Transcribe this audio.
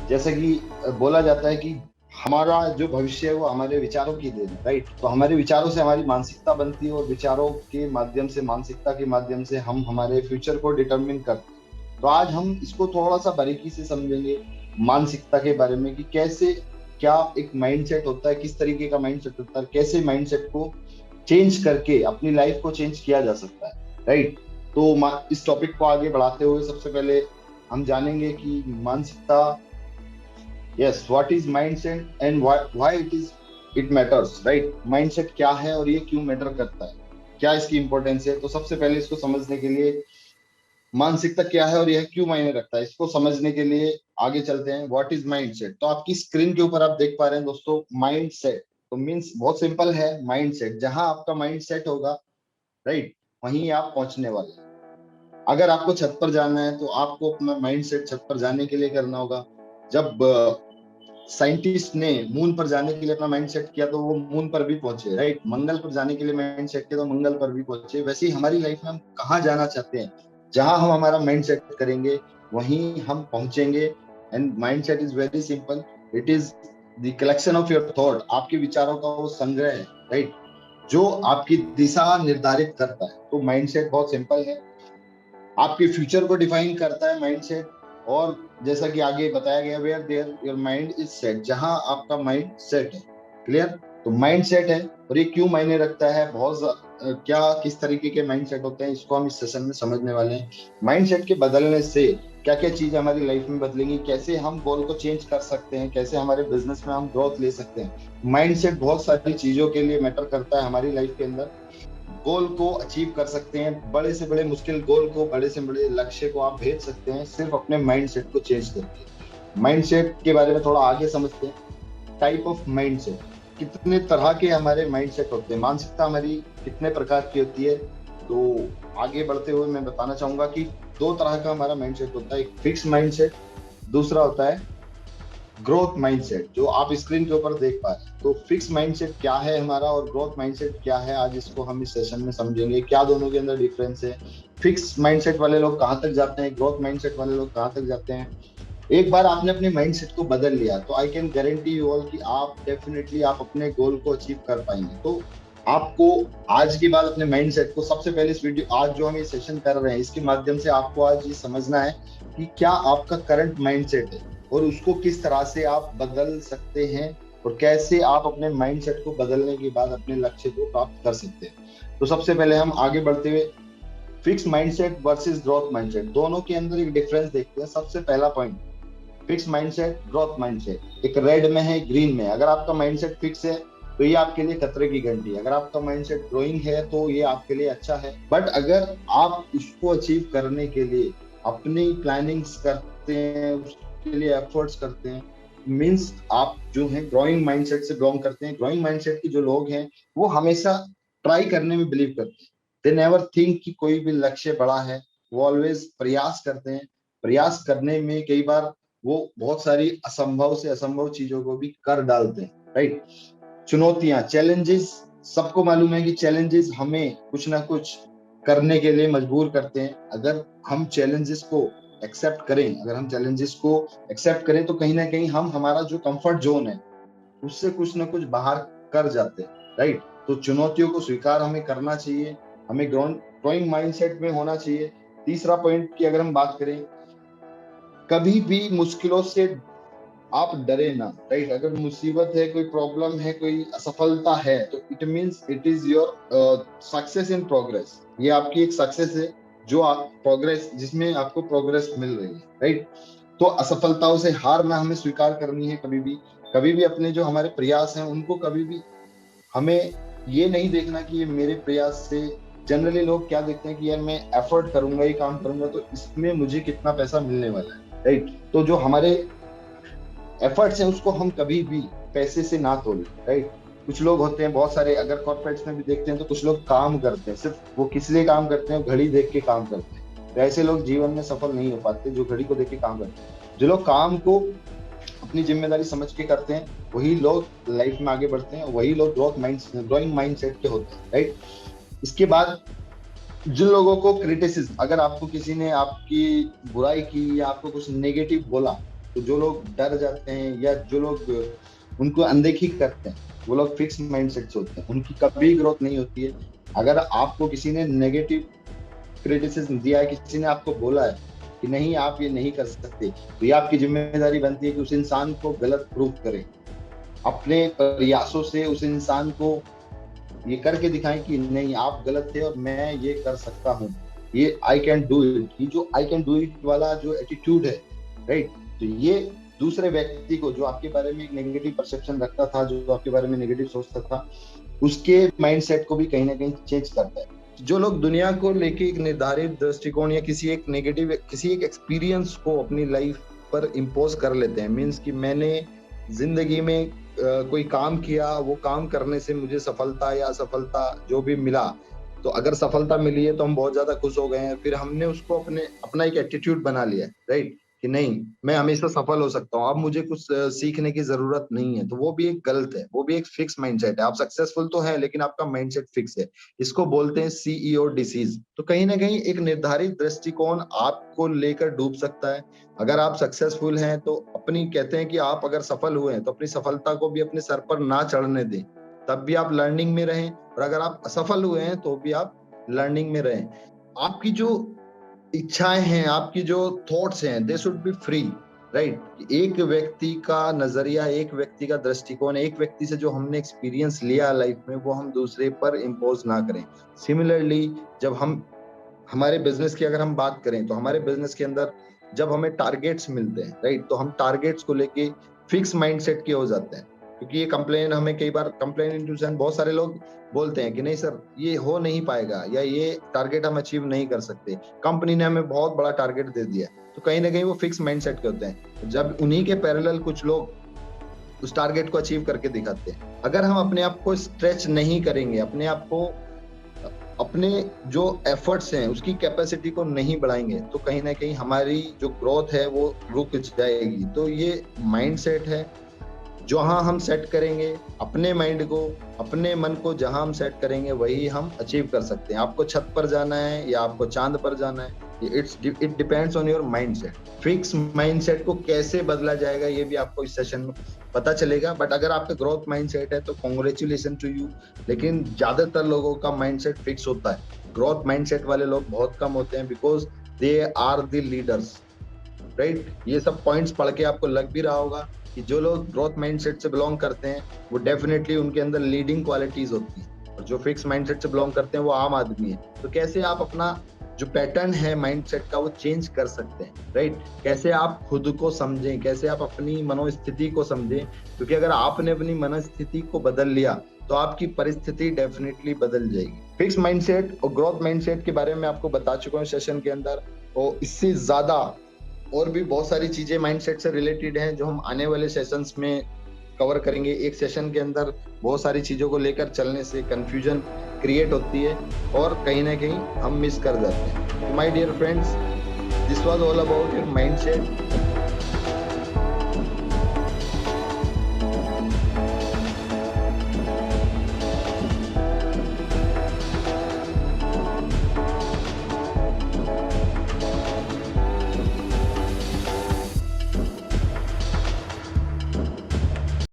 जैसे कि बोला जाता है कि हमारा जो भविष्य है वो हमारे विचारों की देन है, राइट। तो हमारे विचारों से हमारी मानसिकता बनती है और विचारों के माध्यम से, मानसिकता के माध्यम से हम हमारे फ्यूचर को डिटरमिन करते हैं। तो आज हम इसको थोड़ा सा बारीकी से समझेंगे, मानसिकता के बारे में, कि कैसे, क्या एक माइंडसेट होता है, किस तरीके का माइंडसेट होता है, कैसे माइंडसेट को चेंज करके अपनी लाइफ को चेंज किया जा सकता है, राइट। तो इस टॉपिक को आगे बढ़ाते हुए सबसे पहले हम जानेंगे कि मानसिकता, yes, what is mindset and why it matters, right. Mindset क्या है और ये क्यों मैटर करता है, क्या इसकी इंपॉर्टेंस है। तो सबसे पहले इसको समझने के लिए, मानसिकता क्या है और यह क्यों मायने रखता है, इसको समझने के लिए आगे चलते हैं। What is mind set. तो आपकी स्क्रीन के ऊपर आप देख पा रहे हैं दोस्तों, माइंड सेट। तो मीन्स बहुत सिंपल है, माइंड सेट, जहां आपका माइंड सेट होगा, राइट, वहीं आप पहुंचने वाले हैं। अगर आपको छत पर जाना है तो आपको अपना माइंड सेट छत पर जाने के लिए करना होगा। जब साइंटिस्ट ने मून पर जाने के लिए अपना माइंड सेट किया तो वो मून पर भी पहुंचे, राइट। मंगल पर जाने के लिए माइंड सेट किया तो मंगल पर भी पहुंचे। वैसे ही हमारी लाइफ में हम कहाँ जाना चाहते हैं, जहां हम हमारा माइंड सेट करेंगे वहीं हम पहुंचेंगे। And mind set is very simple, it is the collection of your thought, आपके विचारों का वो संग्रह है, राइट, जो आपकी दिशा निर्धारित करता है। तो माइंड सेट बहुत सिंपल है, आपके फ्यूचर को डिफाइन करता है माइंडसेट। और जैसा कि आगे बताया गया, where there your mind is set, जहां आपका माइंड सेट है, क्लियर। तो माइंड सेट है और ये क्यों मायने रखता है, क्या किस तरीके के माइंड सेट होते हैं, इसको हम इस सेशन में समझने वाले हैं। माइंड सेट के बदलने से क्या क्या चीजें हमारी लाइफ में बदलेंगी, कैसे हम गोल को चेंज कर सकते हैं, कैसे हमारे बिजनेस में हम ग्रोथ ले सकते हैं। माइंड सेट बहुत सारी चीजों के लिए मैटर करता है हमारी लाइफ के अंदर। गोल को अचीव कर सकते हैं, बड़े से बड़े मुश्किल गोल को, बड़े से बड़े लक्ष्य को आप भेज सकते हैं सिर्फ अपने माइंडसेट को चेंज करके। माइंडसेट के बारे में थोड़ा आगे समझते हैं। टाइप ऑफ माइंडसेट, कितने तरह के हमारे माइंडसेट होते हैं, मानसिकता हमारी कितने प्रकार की होती है। तो आगे बढ़ते हुए मैं बताना चाहूंगा कि दो तरह का हमारा माइंडसेट होता है, एक फिक्स माइंडसेट, दूसरा होता है ग्रोथ माइंडसेट, जो आप स्क्रीन के ऊपर देख पा रहे हैं। तो फिक्स माइंडसेट क्या है हमारा और ग्रोथ माइंडसेट क्या है, आज इसको हम इस सेशन में समझेंगे, क्या दोनों के अंदर डिफरेंस है, फिक्स माइंडसेट वाले लोग कहाँ तक जाते हैं, ग्रोथ माइंडसेट वाले लोग कहाँ तक जाते हैं। एक बार आपने अपने माइंडसेट को बदल लिया तो I can guarantee you all कि आप डेफिनेटली आप अपने गोल को अचीव कर पाएंगे। तो आपको आज के बाद अपने माइंडसेट को, सबसे पहले इस वीडियो, आज जो हम ये सेशन कर रहे हैं इसके माध्यम से आपको आज ये समझना है कि क्या आपका करंट माइंडसेट है और उसको किस तरह से आप बदल सकते हैं, और कैसे आप अपने माइंडसेट को बदलने के बाद अपने लक्ष्य को प्राप्त कर सकते हैं। तो सबसे पहले हम आगे बढ़ते हुए fix mindset versus growth mindset, दोनों के अंदर एक डिफरेंस देखते हैं। सबसे पहला point, fix mindset, growth mindset, एक रेड में है, ग्रीन में है। अगर आपका माइंडसेट फिक्स है तो ये आपके लिए खतरे की घंटी है, अगर आपका माइंडसेट ग्रोइंग है तो ये आपके लिए अच्छा है। बट अगर आप उसको अचीव करने के लिए अपनी प्लानिंग्स करते हैं, उसके लिए एफर्ट्स करते हैं, मींस आप जो है ग्रोइंग माइंडसेट से बिलोंग करते हैं। ग्रोइंग माइंडसेट के जो लोग हैं वो हमेशा ट्राई करने में बिलीव करते हैं, दे नेवर थिंक कि कोई भी लक्ष्य बड़ा है, वो ऑलवेज प्रयास करते हैं। प्रयास करने में कई बार वो बहुत सारी असंभव से असंभव चीजों को भी कर डालते हैं, राइट। चुनौतियां, चैलेंजेस, सबको मालूम है कि चैलेंजेस हमें कुछ ना कुछ करने के लिए मजबूर करते हैं। अगर हम चैलेंजेस को एक्सेप्ट करें, अगर हम चैलेंजेस को एक्सेप्ट करें तो कहीं ना कहीं हम हमारा जो कंफर्ट जोन है उससे कुछ ना कुछ बाहर कर जाते हैं, राइट। तो चुनौतियों को स्वीकार हमें करना चाहिए, हमें ग्रोइंग माइंडसेट में होना चाहिए। तीसरा पॉइंट की अगर हम बात करें, कभी भी मुश्किलों से आप डरे ना, राइट। अगर मुसीबत है, कोई प्रॉब्लम है, कोई असफलता है, तो it means it is your success in progress, ये आपकी एक सक्सेस है, जो आप प्रोग्रेस, जिसमें आपको प्रोग्रेस मिल रही है, राइट। तो असफलताओं से हार ना हमें स्वीकार करनी है कभी भी। कभी भी अपने जो हमारे प्रयास हैं उनको कभी भी हमें ये नहीं देखना कि ये मेरे प्रयास से, जनरली लोग क्या देखते हैं कि यार मैं एफर्ट करूंगा, ये काम करूंगा तो इसमें मुझे कितना पैसा मिलने वाला है, राइट। तो जो हमारे एफर्ट्स हैं उसको हम कभी भी पैसे से ना तोलें, राइट। कुछ लोग होते हैं, बहुत सारे, अगर कॉर्पोरेट्स में भी देखते हैं तो कुछ लोग काम करते हैं, सिर्फ वो किस लिए काम करते हैं, घड़ी देख के काम करते हैं। तो ऐसे लोग जीवन में सफल नहीं हो पाते जो घड़ी को देख के काम करते हैं। जो लोग काम को अपनी जिम्मेदारी समझ के करते हैं वही लोग लाइफ में आगे बढ़ते हैं, वही लोग ग्रोइंग माइंड सेट के होते हैं, राइट। इसके बाद जिन लोगों को क्रिटिसिज्म, अगर आपको किसी ने आपकी बुराई की या आपको कुछ नेगेटिव बोला, तो जो लोग डर जाते हैं या जो लोग उनको अनदेखी करते हैं, वो लोग फिक्स माइंडसेट से होते हैं, उनकी कभी ग्रोथ नहीं होती है। अगर आपको किसी ने नेगेटिव क्रिटिसिज्म दिया है, किसी ने आपको बोला है कि नहीं आप ये नहीं कर सकते, तो ये आपकी जिम्मेदारी बनती है कि उस इंसान को गलत प्रूव करें। अपने प्रयासों से उस इंसान को ये करके दिखाएं कि नहीं आप गलत थे और मैं ये कर सकता हूँ, ये आई कैन डू इट। ये जो आई कैन डू इट वाला जो एटीट्यूड है, राइट, तो ये दूसरे व्यक्ति को जो आपके बारे में एक नेगेटिव परसेप्शन रखता था, जो आपके बारे में नेगेटिव सोचता था, उसके माइंडसेट को भी कहीं ना कहीं चेंज करता है। जो लोग दुनिया को लेके एक निर्धारित दृष्टिकोण या किसी एक एक्सपीरियंस को अपनी लाइफ पर इम्पोज कर लेते हैं, मीन्स कि मैंने जिंदगी में कोई काम किया, वो काम करने से मुझे सफलता या असफलता जो भी मिला, तो अगर सफलता मिली है तो हम बहुत ज्यादा खुश हो गए हैं, फिर हमने उसको अपना एक एटीट्यूड बना लिया है, राइट, कि नहीं मैं हमेशा सफल हो सकता हूँ, अब मुझे कुछ सीखने की जरूरत नहीं है। तो वो भी एक गलत है, वो भी एक फिक्स माइंडसेट है। आप सक्सेसफुल तो है लेकिन आपका माइंडसेट फिक्स है। इसको बोलते हैं सीईओ डिसीज। तो कहीं ना कहीं एक निर्धारित दृष्टिकोण आपको लेकर डूब सकता है। अगर आप सक्सेसफुल हैं तो अपनी कहते हैं कि आप अगर सफल हुए हैं तो अपनी सफलता को भी अपने सर पर ना चढ़ने दें, तब भी आप लर्निंग में रहें, और अगर आप असफल हुए हैं तो भी आप लर्निंग में रहें। आपकी जो इच्छाएं हैं, आपकी जो थॉट्स हैं, they should be free, right. एक व्यक्ति का नजरिया, एक व्यक्ति का दृष्टिकोण, एक व्यक्ति से जो हमने एक्सपीरियंस लिया लाइफ में, वो हम दूसरे पर इम्पोज ना करें। सिमिलरली जब हम हमारे बिजनेस की अगर हम बात करें, तो हमारे बिजनेस के अंदर जब हमें टारगेट्स मिलते हैं, राइट, तो हम टारगेट्स को लेके फिक्स माइंडसेट के हो जाते हैं। क्योंकि ये कंप्लेन हमें कई बार कंप्लेन बहुत सारे लोग बोलते हैं कि नहीं सर ये हो नहीं पाएगा, या ये टारगेट हम अचीव नहीं कर सकते, कंपनी ने हमें बहुत बड़ा टारगेट दे दिया। तो कहीं ना कहीं वो फिक्स माइंडसेट के होते हैं। जब उन्हीं के पैरेलल कुछ लोग उस टारगेट को अचीव करके दिखाते हैं। अगर हम अपने आप को स्ट्रेच नहीं करेंगे, अपने आप को अपने जो एफर्ट्स हैं उसकी कैपेसिटी को नहीं बढ़ाएंगे, तो कहीं ना कहीं हमारी जो ग्रोथ है वो रुक जाएगी। तो ये माइंडसेट है, जहां हम सेट करेंगे अपने माइंड को, अपने मन को जहां हम सेट करेंगे वही हम अचीव कर सकते हैं। आपको छत पर जाना है या आपको चांद पर जाना है, it depends on your mindset. Fix mindset को कैसे बदला जाएगा ये भी आपको इस सेशन में पता चलेगा। बट अगर आपका ग्रोथ माइंडसेट है तो कॉन्ग्रेचुलेशन टू यू। लेकिन ज्यादातर लोगों का माइंडसेट फिक्स होता है। ग्रोथ माइंडसेट वाले लोग बहुत कम होते हैं, because they are the leaders, right. ये सब पॉइंट्स पढ़ के आपको लग भी रहा होगा कि जो लोग ग्रोथ माइंडसेट से बिलोंग करते हैं वो डेफिनेटली उनके अंदर लीडिंग क्वालिटीज होती है, और जो फिक्स माइंडसेट से बिलोंग करते हैं वो आम आदमी है। तो कैसे आप अपना जो पैटर्न है माइंडसेट का वो चेंज कर सकते हैं, राइट। कैसे आप खुद को समझें, कैसे आप अपनी मनोस्थिति को समझें, क्योंकि अगर आपने अपनी मनोस्थिति को बदल लिया तो आपकी परिस्थिति डेफिनेटली बदल जाएगी। फिक्स माइंडसेट और ग्रोथ माइंडसेट के बारे में आपको बता चुका हूँ सेशन के अंदर, और इससे ज्यादा और भी बहुत सारी चीजें माइंडसेट से रिलेटेड हैं जो हम आने वाले सेशंस में कवर करेंगे। एक सेशन के अंदर बहुत सारी चीजों को लेकर चलने से कंफ्यूजन क्रिएट होती है और कहीं ना कहीं हम मिस कर जाते हैं। My dear friends, this was all about your mindset.